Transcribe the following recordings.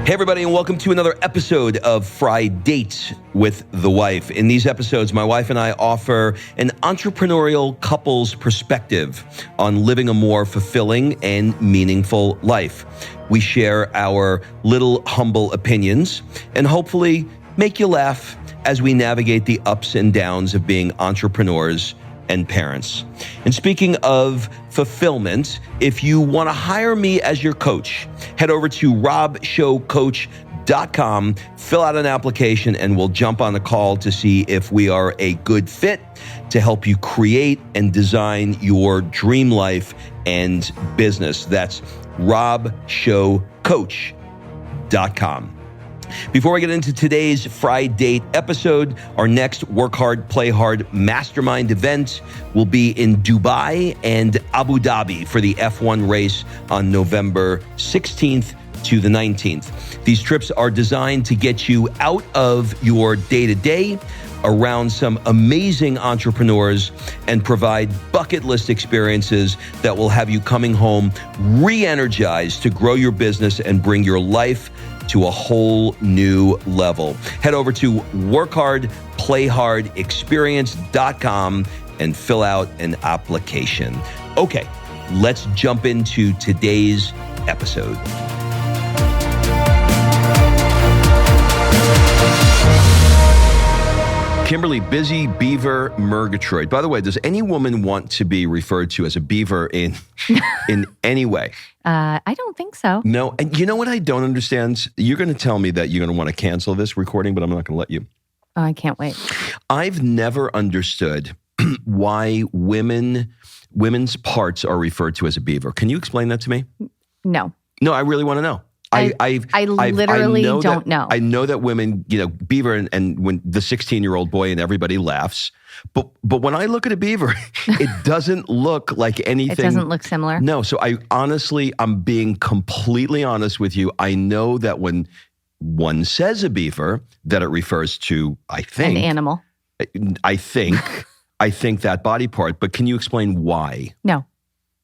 Hey, everybody, and welcome to another episode of Fri-Date with the wife. In these episodes, my wife and I offer an entrepreneurial couple's perspective on living a more fulfilling and meaningful life. We share our little humble opinions and hopefully make you laugh as we navigate the ups and downs of being entrepreneurs and parents. And speaking of fulfillment, if you want to hire me as your coach, head over to robshowcoach.com, fill out an application, and we'll jump on a call to see if we are a good fit to help you create and design your dream life and business. That's robshowcoach.com. Before we get into today's Fri-Date episode, our next Work Hard, Play Hard mastermind event will be in Dubai and Abu Dhabi for the F1 race on November 16th to the 19th. These trips are designed to get you out of your day-to-day, around some amazing entrepreneurs, and provide bucket list experiences that will have you coming home re-energized to grow your business and bring your life to a whole new level. Head over to workhardplayhardexperience.com and fill out an application. Okay, let's jump into today's episode. Kimberly, busy beaver Murgatroyd. By the way, does any woman want to be referred to as a beaver in any way? I don't think so. No. And you know what I don't understand? You're going to tell me that you're going to want to cancel this recording, but I'm not going to let you. Oh, I can't wait. I've never understood why women's parts are referred to as a beaver. Can you explain that to me? No. No, I really want to know. I literally don't know. I know that women, beaver and when the 16-year-old boy and everybody laughs. But when I look at a beaver, it doesn't look like anything. It doesn't look similar? No. So I'm being completely honest with you. I know that when one says a beaver, that it refers to, I think. An animal. I think that body part. But can you explain why? No.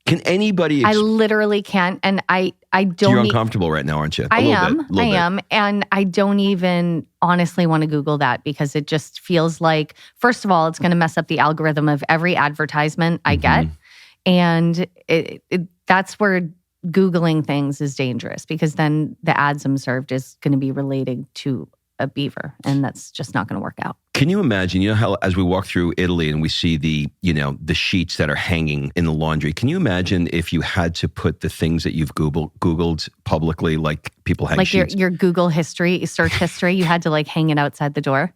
Can anybody? I literally can't, and I don't. You're uncomfortable right now, aren't you? I am, and I don't even honestly want to Google that because it just feels like, first of all, it's going to mess up the algorithm of every advertisement I get, and that's where Googling things is dangerous because then the ads I'm served is going to be related to a beaver, and that's just not going to work out. Can you imagine, how as we walk through Italy and we see the sheets that are hanging in the laundry, can you imagine if you had to put the things that you've Googled publicly, like people hang sheets? Like your Google history, search history, you had to hang it outside the door?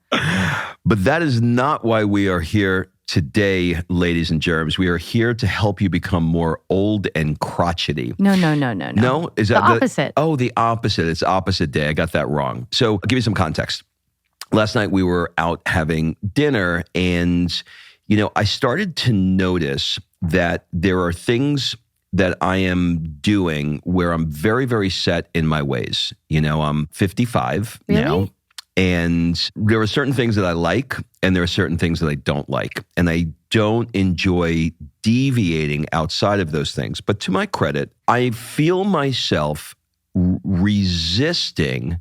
But that is not why we are here today, ladies and germs. We are here to help you become more old and crotchety. No. No? Is that the opposite? The opposite. It's opposite day. I got that wrong. So I'll give you some context. Last night we were out having dinner and, I started to notice that there are things that I am doing where I'm very, very set in my ways. I'm 55 now. And there are certain things that I like, and there are certain things that I don't like. And I don't enjoy deviating outside of those things. But to my credit, I feel myself resisting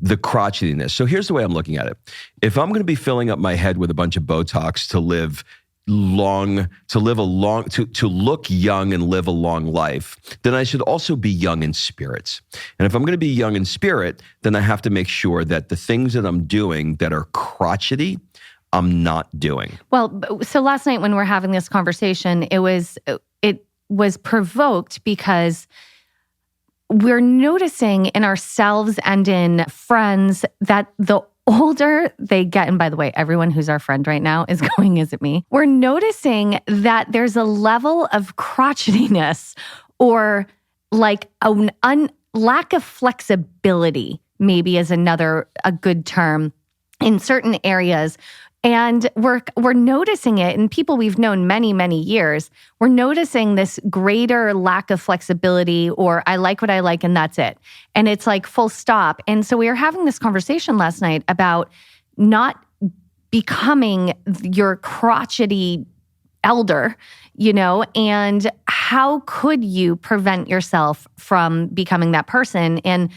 the crotchetiness. So here's the way I'm looking at it. If I'm going to be filling up my head with a bunch of Botox to look young and live a long life, then I should also be young in spirit. And if I'm going to be young in spirit, then I have to make sure that the things that I'm doing that are crotchety, I'm not doing. Well, so last night when we're having this conversation, it was provoked because we're noticing in ourselves and in friends that the older they get, and by the way, everyone who's our friend right now is going, is it me? We're noticing that there's a level of crotchetiness or like a lack of flexibility, maybe is a good term, in certain areas. And we're noticing it, and people we've known many, many years, we're noticing this greater lack of flexibility, or I like what I like and that's it. And it's like full stop. And so we were having this conversation last night about not becoming your crotchety elder, and how could you prevent yourself from becoming that person? And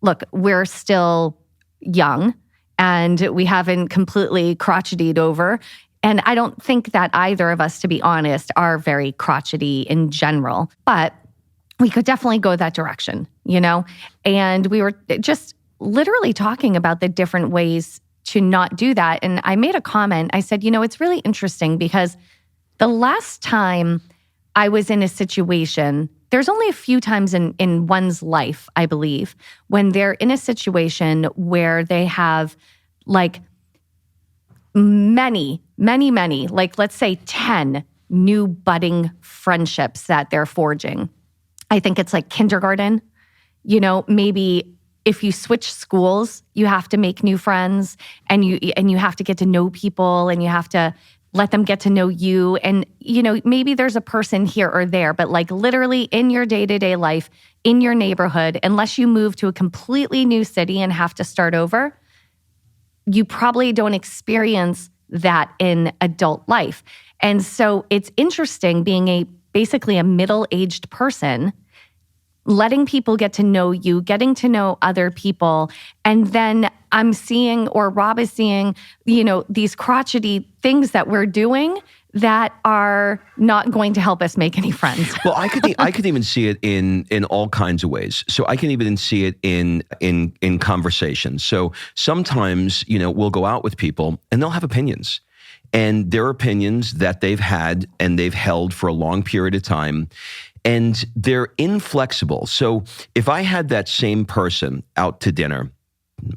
look, we're still young and we haven't completely crotchetied over. And I don't think that either of us, to be honest, are very crotchety in general. But we could definitely go that direction, And we were just literally talking about the different ways to not do that. And I made a comment. I said, it's really interesting because the last time I was in a situation, there's only a few times in one's life, I believe, when they're in a situation where they have like many, like let's say 10 new budding friendships that they're forging. I think it's like kindergarten. Maybe if you switch schools, you have to make new friends and you have to get to know people and you have to let them get to know you. And, maybe there's a person here or there, but like literally in your day-to-day life, in your neighborhood, unless you move to a completely new city and have to start over, you probably don't experience that in adult life. And so it's interesting being basically a middle-aged person, letting people get to know you, getting to know other people. And then I'm seeing, or Rob is seeing, these crotchety things that we're doing that are not going to help us make any friends. Well, I could even see it in all kinds of ways. So I can even see it in conversations. So sometimes, we'll go out with people and they'll have opinions. And their opinions that they've had and they've held for a long period of time. And they're inflexible. So if I had that same person out to dinner,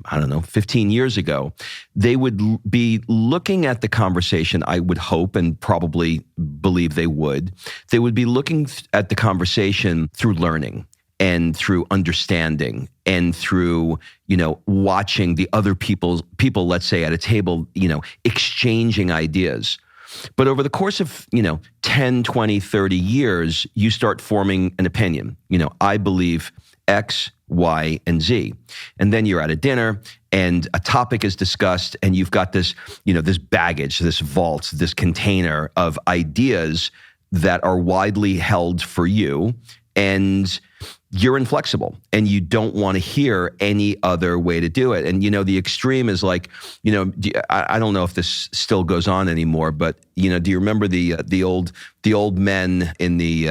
I don't know, 15 years ago, they would be looking at the conversation, I would hope and probably believe they would. They would be looking at the conversation through learning and through understanding and through, watching the other people, let's say at a table, exchanging ideas. But over the course of, 10, 20, 30 years, you start forming an opinion. I believe X, Y, and Z. And then you're at a dinner and a topic is discussed and you've got this, this baggage, this vault, this container of ideas that are widely held for you. And you're inflexible and you don't want to hear any other way to do it. And, the extreme is like, I don't know if this still goes on anymore, but, do you remember the old men in the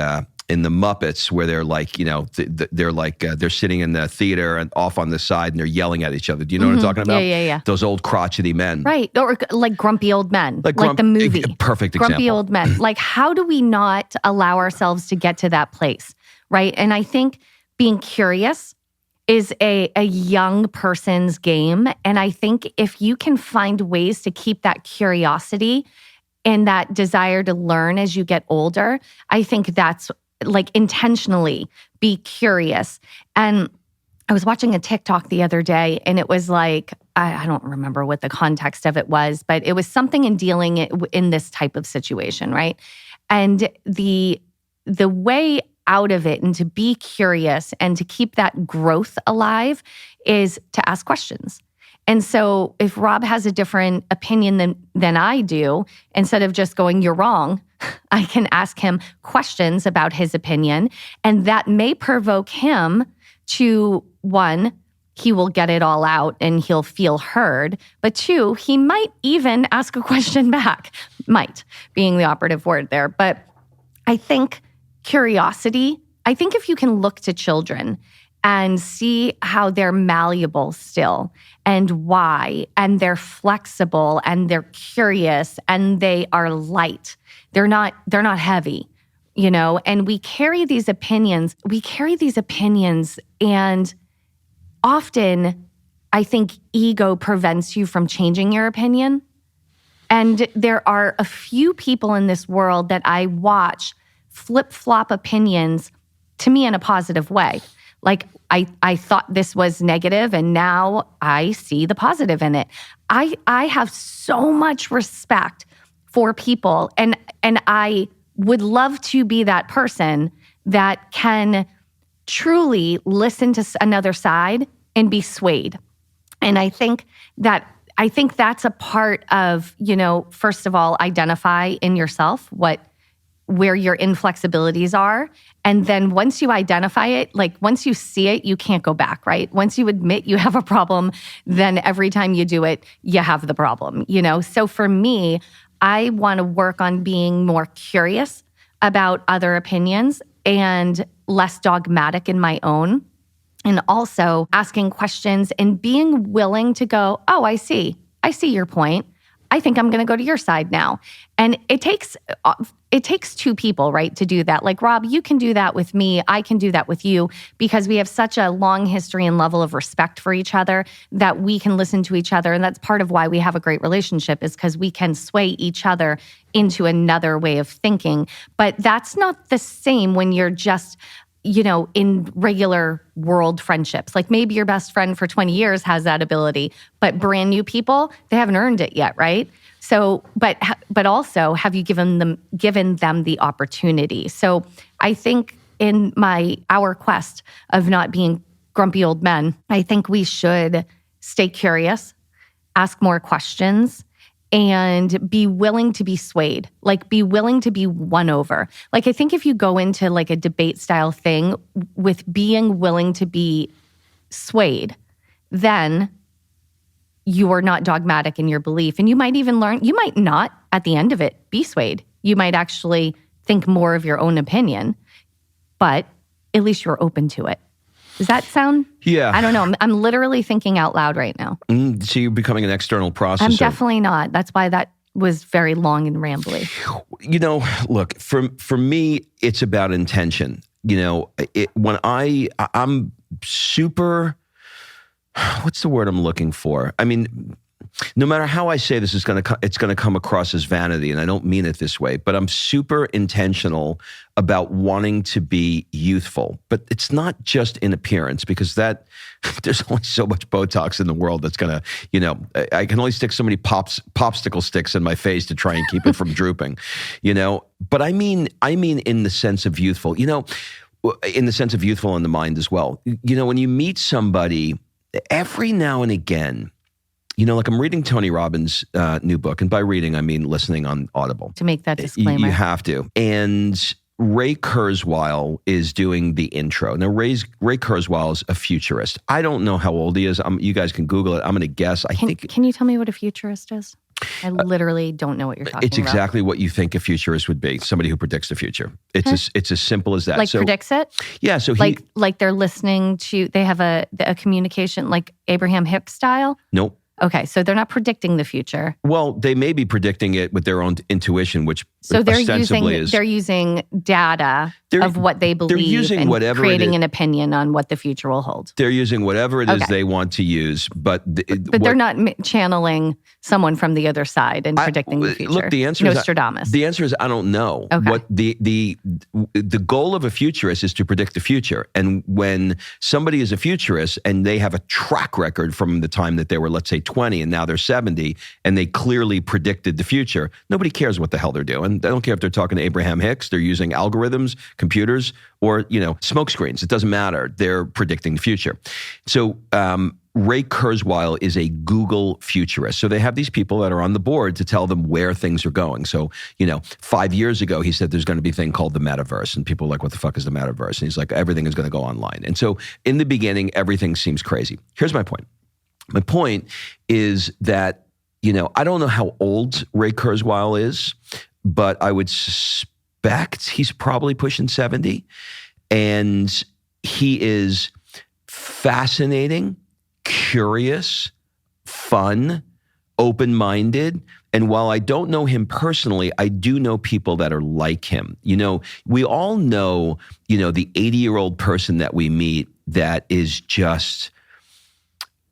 Muppets where they're like, they're sitting in the theater and off on the side and they're yelling at each other. Do you know what I'm talking about? Yeah. Those old crotchety men. Right. Or like grumpy old men, like the movie. Perfect example. Grumpy old men. Like, how do we not allow ourselves to get to that place? Right. And I think being curious is a young person's game. And I think if you can find ways to keep that curiosity and that desire to learn as you get older, I think that's like intentionally be curious. And I was watching a TikTok the other day and it was like, I don't remember what the context of it was, but it was something in dealing in this type of situation, right? And the way out of it and to be curious and to keep that growth alive is to ask questions. And so if Rob has a different opinion than I do, instead of just going, you're wrong, I can ask him questions about his opinion. And that may provoke him to, one, he will get it all out and he'll feel heard. But two, he might even ask a question back. Might being the operative word there. But I think curiosity, I think if you can look to children and see how they're malleable still and why, and they're flexible and they're curious and they are light. They're not heavy, and we carry these opinions. And often I think ego prevents you from changing your opinion. And there are a few people in this world that I watch flip-flop opinions to me in a positive way. Like I thought this was negative and now I see the positive in it. I have so much respect for people and I would love to be that person that can truly listen to another side and be swayed. And I think that's a part of, first of all, identify in yourself what where your inflexibilities are. And then once you identify it, like once you see it, you can't go back, right? Once you admit you have a problem, then every time you do it, you have the problem, you know? So for me, I want to work on being more curious about other opinions and less dogmatic in my own. And also asking questions and being willing to go, oh, I see your point. I think I'm going to go to your side now. And it takes two people, right, to do that. Like, Rob, you can do that with me. I can do that with you because we have such a long history and level of respect for each other that we can listen to each other. And that's part of why we have a great relationship, is because we can sway each other into another way of thinking. But that's not the same when you're just, you know, in regular world friendships. Like maybe your best friend for 20 years has that ability, but brand new people, they haven't earned it yet, right? So, but also, have you given them the opportunity? So I think in our quest of not being grumpy old men, I think we should stay curious, ask more questions, and be willing to be swayed, like be willing to be won over. Like I think if you go into like a debate style thing with being willing to be swayed, then you are not dogmatic in your belief. And you might even learn, you might not at the end of it be swayed. You might actually think more of your own opinion, but at least you're open to it. Does that sound? Yeah. I don't know. I'm literally thinking out loud right now. So you're becoming an external processor. I'm definitely not. That's why that was very long and rambly. You know, look, for me, it's about intention. You know, when I'm super, what's the word I'm looking for? I mean, no matter how I say this, it's going to come across as vanity, and I don't mean it this way, but I'm super intentional about wanting to be youthful. But it's not just in appearance, because there's only so much Botox in the world that's going to, you know, I can only stick so many popsicle sticks in my face to try and keep it from drooping, you know. But I mean in the sense of youthful, you know, in the sense of youthful in the mind as well. You know, when you meet somebody, every now and again, you know, like I'm reading Tony Robbins' new book, and by reading, I mean listening on Audible. To make that disclaimer. You have to. And Ray Kurzweil is doing the intro. Now, Ray Kurzweil is a futurist. I don't know how old he is. You guys can Google it. I'm going to guess. Can you tell me what a futurist is? I literally don't know what you're talking about. It's exactly what you think a futurist would be. Somebody who predicts the future. It's as simple as that. Like predicts it? Yeah. So like they're listening to, they have a communication like Abraham Hicks style? Nope. Okay, so they're not predicting the future. Well, they may be predicting it with their own intuition, which so they're ostensibly they're using data of what they believe, they're using and whatever creating an opinion on what the future will hold. They're using whatever it is they want to use, but they're not channeling someone from the other side and predicting the future. Look, the answer Nostradamus. The answer is I don't know. Okay. What the goal of a futurist is to predict the future, and when somebody is a futurist and they have a track record from the time that they were, let's say, 20 and now they're 70, and they clearly predicted the future, nobody cares what the hell they're doing. They don't care if they're talking to Abraham Hicks, they're using algorithms, computers, or, you know, smoke screens. It doesn't matter. They're predicting the future. So Ray Kurzweil is a Google futurist. So they have these people that are on the board to tell them where things are going. So, you know, 5 years ago, he said there's going to be a thing called the metaverse. And people are like, what the fuck is the metaverse? And he's like, everything is going to go online. And so in the beginning, everything seems crazy. Here's my point. My point is that, you know, I don't know how old Ray Kurzweil is, but I would suspect he's probably pushing 70. And he is fascinating, curious, fun, open-minded. And while I don't know him personally, I do know people that are like him. You know, we all know, you know, the 80-year-old person that we meet that is just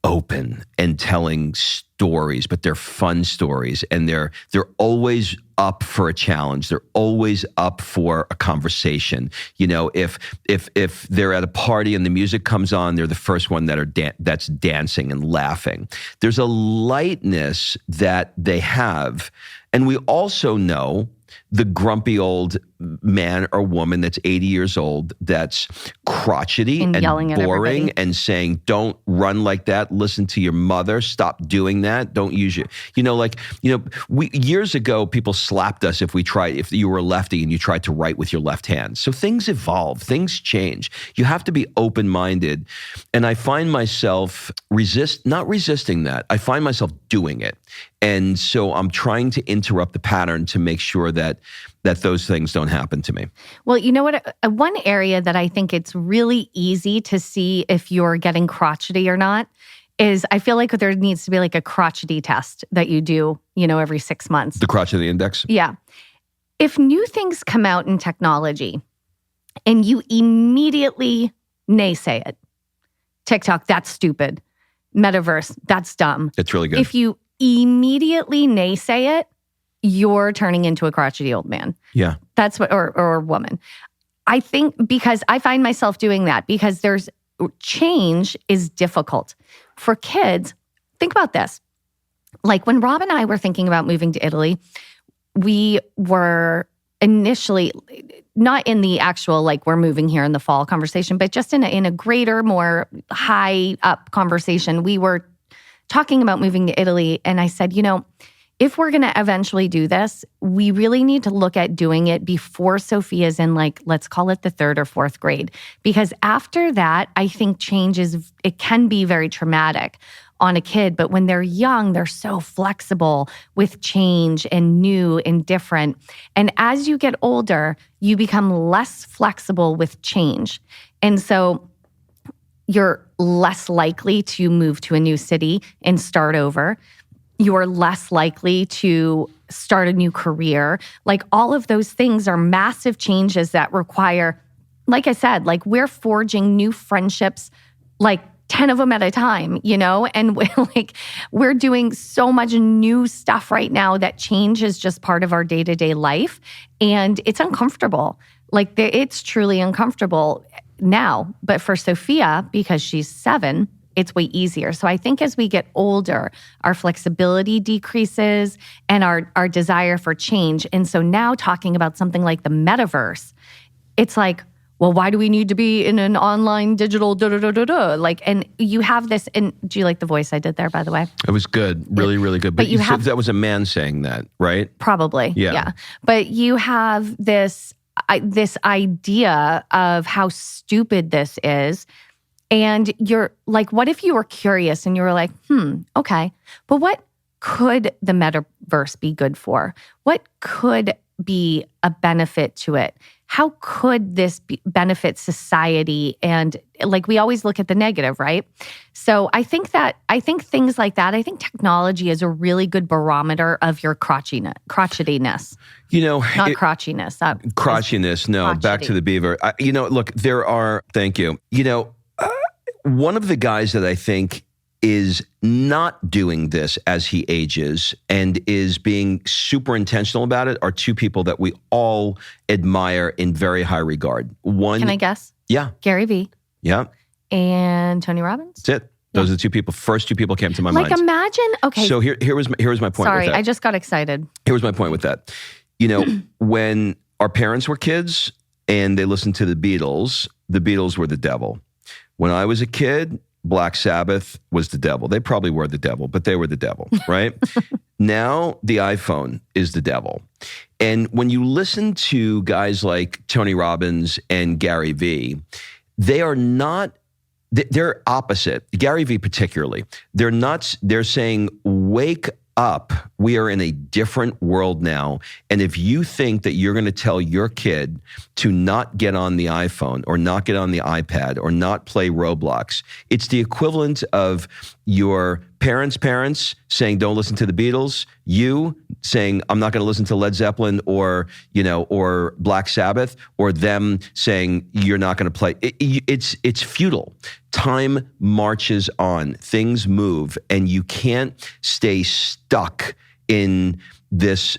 open and telling stories, but they're fun stories, and they're always up for a challenge. They're always up for a conversation. You know, if they're at a party and the music comes on, they're the first one that's dancing and laughing. There's a lightness that they have, and we also know the grumpy old man or woman that's 80 years old that's crotchety and yelling at boring everybody. and saying, don't run like that. Listen to your mother. Stop doing that. Don't use your, years ago, people slapped us if you were a lefty and you tried to write with your left hand. So things evolve, things change. You have to be open-minded. And I find myself not resisting that. I find myself doing it. And so I'm trying to interrupt the pattern to make sure that those things don't happen to me. Well, you know what? One area that I think it's really easy to see if you're getting crotchety or not is I feel like there needs to be like a crotchety test that you do, every 6 months. The crotchety index? Yeah. If new things come out in technology and you immediately naysay it, TikTok, that's stupid. Metaverse, that's dumb. It's really good. If you immediately naysay it, you're turning into a crotchety old man. Yeah. That's what, or woman. I think because I find myself doing that because change is difficult. For kids, think about this. Like when Rob and I were thinking about moving to Italy, we were initially not in the actual, like we're moving here in the fall conversation, but just in a greater, more high up conversation, we were talking about moving to Italy. And I said, if we're going to eventually do this, we really need to look at doing it before Sophia's in let's call it the 3rd or 4th grade. Because after that, I think it can be very traumatic on a kid. But when they're young, they're so flexible with change and new and different. And as you get older, you become less flexible with change. And so you're less likely to move to a new city and start over. You're less likely to start a new career. Like all of those things are massive changes that require, like I said, like we're forging new friendships, like 10 of them at a time, and we're doing so much new stuff right now that change is just part of our day-to-day life. And it's uncomfortable. Like it's truly uncomfortable now. But for Sophia, because she's 7, it's way easier. So I think as we get older, our flexibility decreases and our desire for change. And so now talking about something like the metaverse, it's like, well, why do we need to be in an online digital da-da-da-da-da? And you have this, and do you like the voice I did there, by the way? It was good. Really, really good. But that was a man saying that, right? Probably, yeah. But you have this idea of how stupid this is. And you're like, what if you were curious and you were like, okay, but what could the metaverse be good for? What could be a benefit to it? How could this benefit society? And we always look at the negative, right? So I think things like that, I think technology is a really good barometer of your crotchetiness. Not crotchiness. Crotchiness, no, crotchety. Back to the beaver. Thank you. One of the guys that I think is not doing this as he ages and is being super intentional about it are 2 people that we all admire in very high regard. One, can I guess? Yeah. Gary Vee. Yeah. And Tony Robbins. That's it. Those are the first 2 people came to my mind. Imagine, okay. So here was my point with that. Sorry, I just got excited. Here was my point with that. When our parents were kids and they listened to the Beatles were the devil. When I was a kid, Black Sabbath was the devil. They probably were the devil, but they were the devil, right? Now the iPhone is the devil. And when you listen to guys like Tony Robbins and Gary Vee, they're opposite. Gary Vee particularly. They're saying, wake up. We are in a different world now. And if you think that you're going to tell your kid to not get on the iPhone or not get on the iPad or not play Roblox, it's the equivalent of your parents saying, don't listen to the Beatles, you saying, I'm not going to listen to Led Zeppelin or Black Sabbath, or them saying, you're not going to play. It's futile. Time marches on, things move, and you can't stay stuck in this,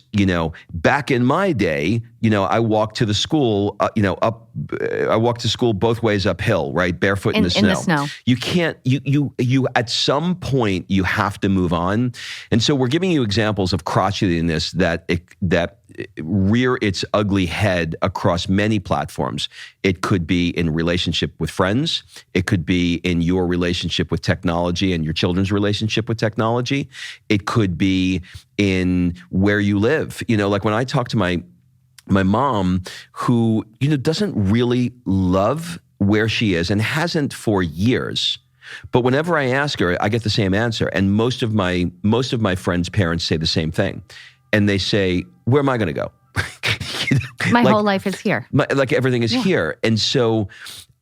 back in my day, I walked to the school, I walked to school both ways uphill, right? Barefoot in the snow. In the snow. You can't, you at some point you have to move on. And so we're giving you examples of crotchetiness that rear its ugly head across many platforms. It could be in relationship with friends. It could be in your relationship with technology and your children's relationship with technology. It could be in where you live. Like when I talk to my mom, who, doesn't really love where she is and hasn't for years. But whenever I ask her, I get the same answer. And most of my friends' parents say the same thing. And they say, where am I going to go? My whole life is here. Everything is here. And so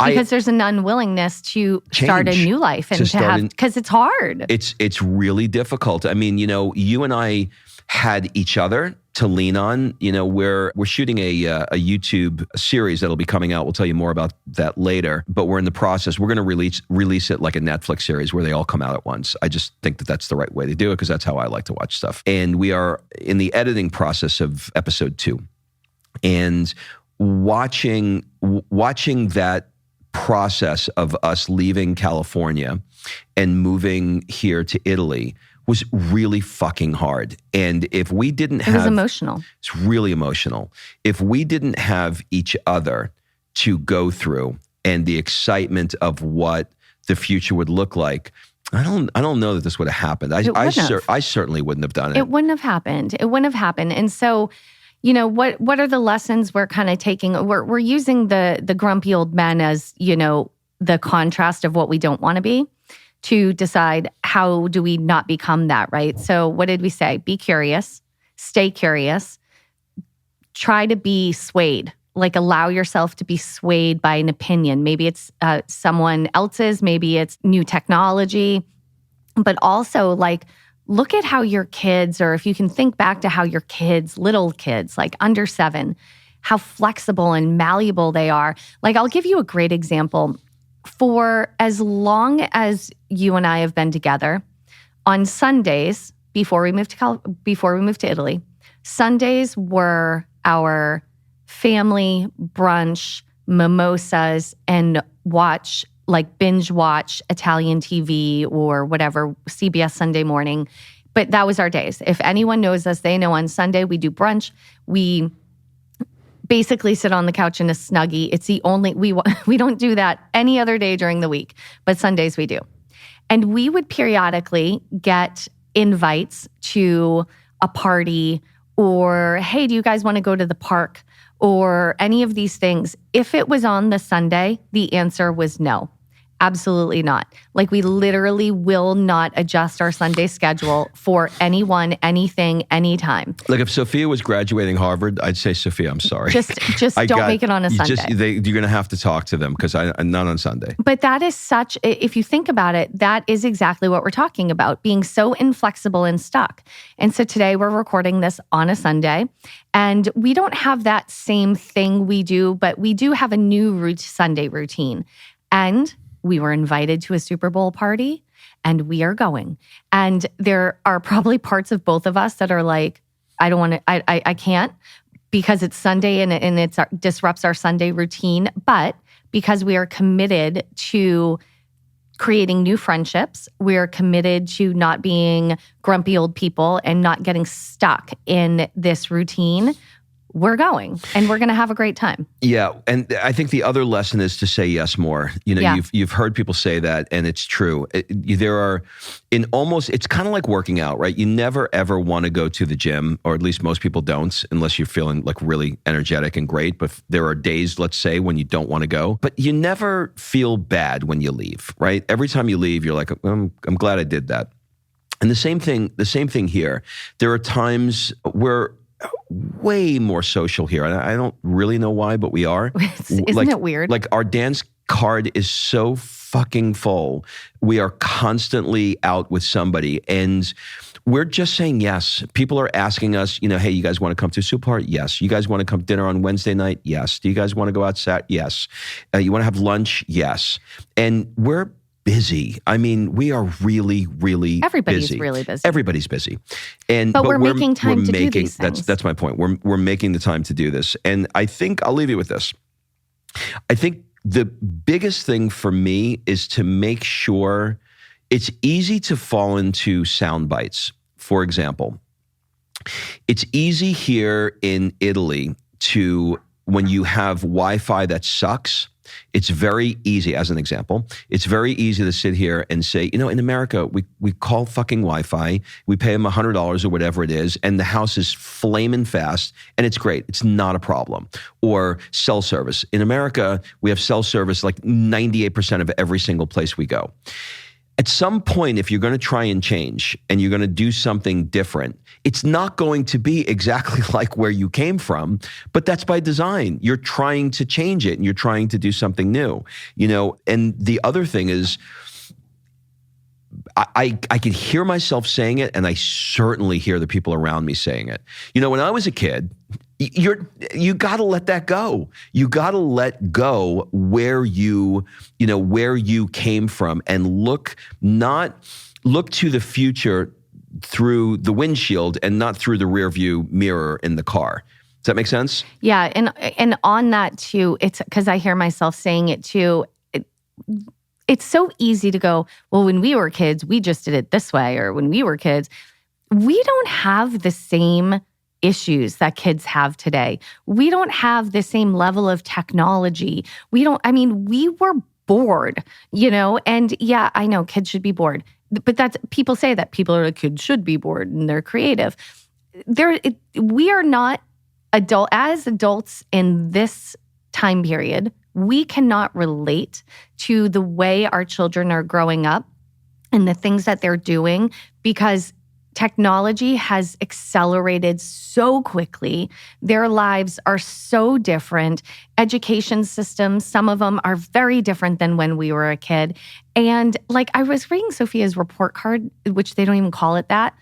because there's an unwillingness to start a new life and because it's hard. It's really difficult. I mean, you and I had each other to lean on. We're shooting a YouTube series that'll be coming out. We'll tell you more about that later. But we're in the process. We're going to release it like a Netflix series where they all come out at once. I just think that that's the right way to do it because that's how I like to watch stuff. And we are in the editing process of episode 2. And watching that process of us leaving California and moving here to Italy was really fucking hard. And if we didn't have... It was emotional. It's really emotional. If we didn't have each other to go through and the excitement of what the future would look like, I don't know that this would have happened. I certainly wouldn't have done it. It wouldn't have happened. It wouldn't have happened. And so, what are the lessons we're kind of taking? We're using the grumpy old men as, the contrast of what we don't want to be, to decide how do we not become that, right? So what did we say? Be curious, stay curious, try to be swayed, allow yourself to be swayed by an opinion. Maybe it's someone else's, maybe it's new technology, but also look at how your kids, or if you can think back to how your kids, little kids, under 7, how flexible and malleable they are. I'll give you a great example. For as long as you and I have been together, on Sundays before we moved to Italy, Sundays were our family brunch, mimosas, and binge watch Italian TV or whatever, CBS Sunday morning. But that was our days. If anyone knows us, they know on Sunday we do brunch. We basically sit on the couch in a Snuggie. It's the only, we don't do that any other day during the week, but Sundays we do. And we would periodically get invites to a party or, hey, do you guys want to go to the park or any of these things? If it was on the Sunday, the answer was no. Absolutely not. We literally will not adjust our Sunday schedule for anyone, anything, anytime. If Sophia was graduating Harvard, I'd say, Sophia, I'm sorry. Just don't make it on a Sunday. You're going to have to talk to them because I'm not on Sunday. But that is if you think about it, that is exactly what we're talking about, being so inflexible and stuck. And so today we're recording this on a Sunday, and we don't have that same thing we do, but we do have a new Sunday routine. And we were invited to a Super Bowl party, and we are going. And there are probably parts of both of us that are I don't want to, I can't, because it's Sunday and it disrupts our Sunday routine. But because we are committed to creating new friendships, we are committed to not being grumpy old people and not getting stuck in this routine, we're going and we're going to have a great time. Yeah. And I think the other lesson is to say yes more. You've heard people say that, and it's true. It's kind of like working out, right? You never ever want to go to the gym, or at least most people don't, unless you're feeling really energetic and great. But there are days, let's say, when you don't want to go, but you never feel bad when you leave, right? Every time you leave, you're like, I'm glad I did that. And the same thing here. There are times where way more social here. And I don't really know why, but we are. Isn't it weird? Our dance card is so fucking full. We are constantly out with somebody, and we're just saying yes. People are asking us, hey, you guys want to come to a soup party? Yes. You guys want to come to dinner on Wednesday night? Yes. Do you guys want to go outside? Yes. You want to have lunch? Yes. And we're busy. I mean, we are really, really Everybody's busy. really busy. Everybody's busy. But we're making time to do these things. That's my point. We're making the time to do this. And I think I'll leave you with this. I think the biggest thing for me is to make sure it's easy to fall into sound bites. For example, it's easy here in Italy to, when you have Wi-Fi that sucks, it's very easy, as an example, it's very easy to sit here and say, in America, we call fucking Wi-Fi, we pay them $100 or whatever it is, and the house is flaming fast, and it's great. It's not a problem. Or cell service. In America, we have cell service like 98% of every single place we go. At some point, if you're going to try and change and you're going to do something different, it's not going to be exactly like where you came from, but that's by design. You're trying to change it and you're trying to do something new, And the other thing is, I can hear myself saying it, and I certainly hear the people around me saying it. When I was a kid, you got to let that go. You got to let go where you came from, and look to the future through the windshield and not through the rear view mirror in the car. Does that make sense? Yeah, and on that too, it's because I hear myself saying it too. It's so easy to go, well, when we were kids, we just did it this way, or when we were kids, we don't have the same issues that kids have today. We don't have the same level of technology. We were bored, and yeah, I know kids should be bored, but people say that people are like, kids should be bored and they're creative. We are not as adults in this time period. We cannot relate to the way our children are growing up and the things that they're doing, because technology has accelerated so quickly. Their lives are so different. Education systems, some of them are very different than when we were a kid. And I was reading Sophia's report card, which they don't even call it that,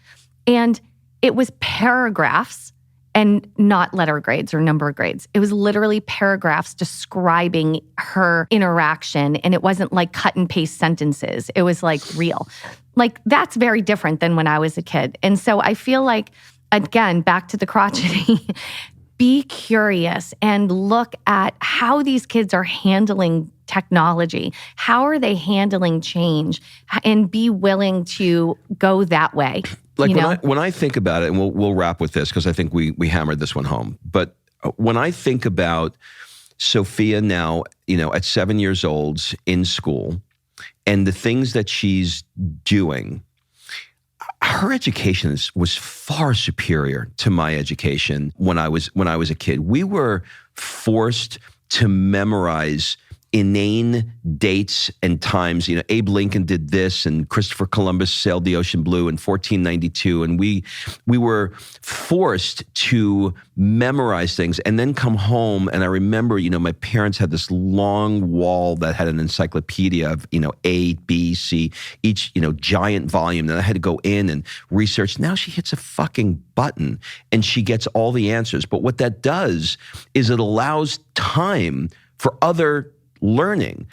and it was paragraphs and not letter grades or number grades. It was literally paragraphs describing her interaction, and it wasn't like cut and paste sentences. It was real. That's very different than when I was a kid. And so I feel like, again, back to the crotchety, be curious and look at how these kids are handling technology. How are they handling change? And be willing to go that way. When I think about it, and we'll wrap with this because I think we hammered this one home. But when I think about Sophia now, at 7 years old in school, and the things that she's doing, her education was far superior to my education when I was a kid. We were forced to memorize inane dates and times. Abe Lincoln did this, and Christopher Columbus sailed the ocean blue in 1492. And we were forced to memorize things and then come home. And I remember, my parents had this long wall that had an encyclopedia of, A, B, C, each, giant volume. And I had to go in and research. Now she hits a fucking button and she gets all the answers. But what that does is it allows time for other learning.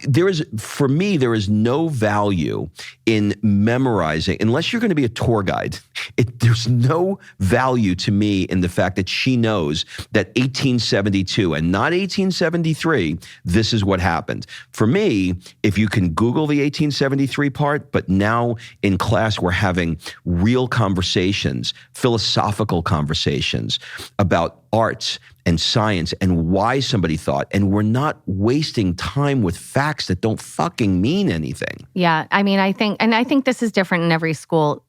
There is no value in memorizing, unless you're going to be a tour guide. There's no value to me in the fact that she knows that 1872 and not 1873, this is what happened. For me, if you can Google the 1873 part, but now in class we're having real conversations, philosophical conversations about arts and science and why somebody thought, and we're not wasting time with facts that don't fucking mean anything. Yeah, I think this is different in every school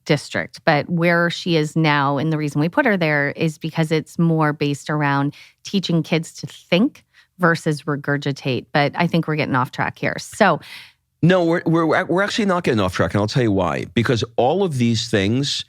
district, but where she is now, and the reason we put her there is because it's more based around teaching kids to think versus regurgitate. But I think we're getting off track here. So no, we're actually not getting off track, and I'll tell you why. Because all of these things,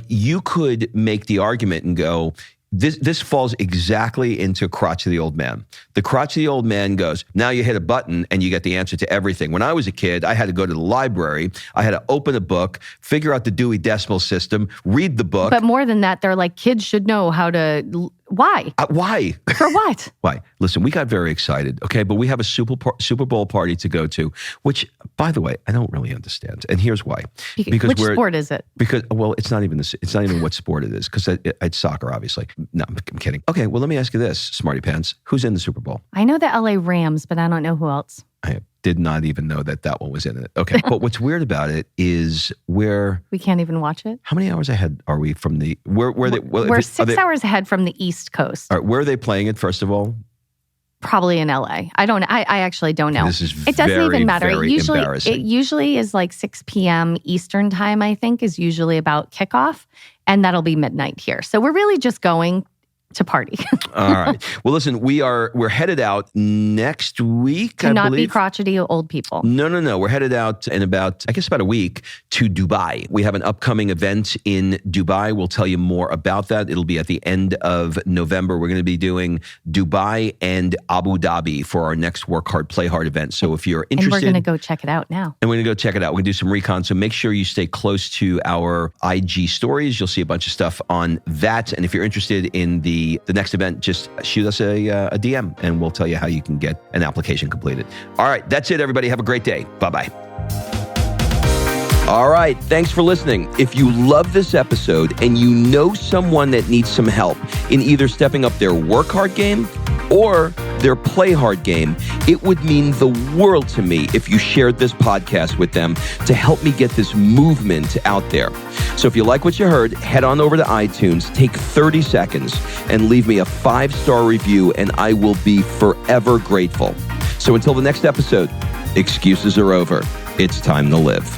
you could make the argument and go, This falls exactly into crotchety old man. The crotchety old man goes, now you hit a button and you get the answer to everything. When I was a kid, I had to go to the library. I had to open a book, figure out the Dewey Decimal System, read the book. But more than that, they're like, kids should know how to... Why? Why? For what? Why? Listen, we got very excited, okay? But we have a Super Bowl party to go to, which, By the way, I don't really understand. And here's why. Because which sport is it? Because, well, it's not even what sport it is. Because it's soccer, obviously. No, I'm kidding. Okay, well, let me ask you this, Smarty Pants. Who's in the Super Bowl? I know the LA Rams, but I don't know who else. I did not even know that one was in it. Okay, but what's weird about it is we can't even watch it. How many hours ahead are we from the We're 6 hours ahead from the East Coast. All right, where are they playing it? First of all, probably in LA. I actually don't know. This is it doesn't even matter. Very embarrassing. It usually is like 6 p.m. Eastern time. I think is usually about kickoff, and that'll be midnight here. So we're really just going to party. All right. Well, listen, we're headed out next week. To not be crotchety old people. No. We're headed out in about a week to Dubai. We have an upcoming event in Dubai. We'll tell you more about that. It'll be at the end of November. We're going to be doing Dubai and Abu Dhabi for our next Work Hard, Play Hard event. So if you're interested, and we're going to go check it out now. And we're going to go check it out. We're going to do some recon. So make sure you stay close to our IG stories. You'll see a bunch of stuff on that. And if you're interested in the next event, just shoot us a DM and we'll tell you how you can get an application completed. All right, that's it, everybody. Have a great day. Bye-bye. All right, thanks for listening. If you love this episode and you know someone that needs some help in either stepping up their work hard game or their play hard game, it would mean the world to me if you shared this podcast with them to help me get this movement out there. So if you like what you heard, head on over to iTunes, take 30 seconds and leave me a 5-star review, and I will be forever grateful. So until the next episode, excuses are over. It's time to live.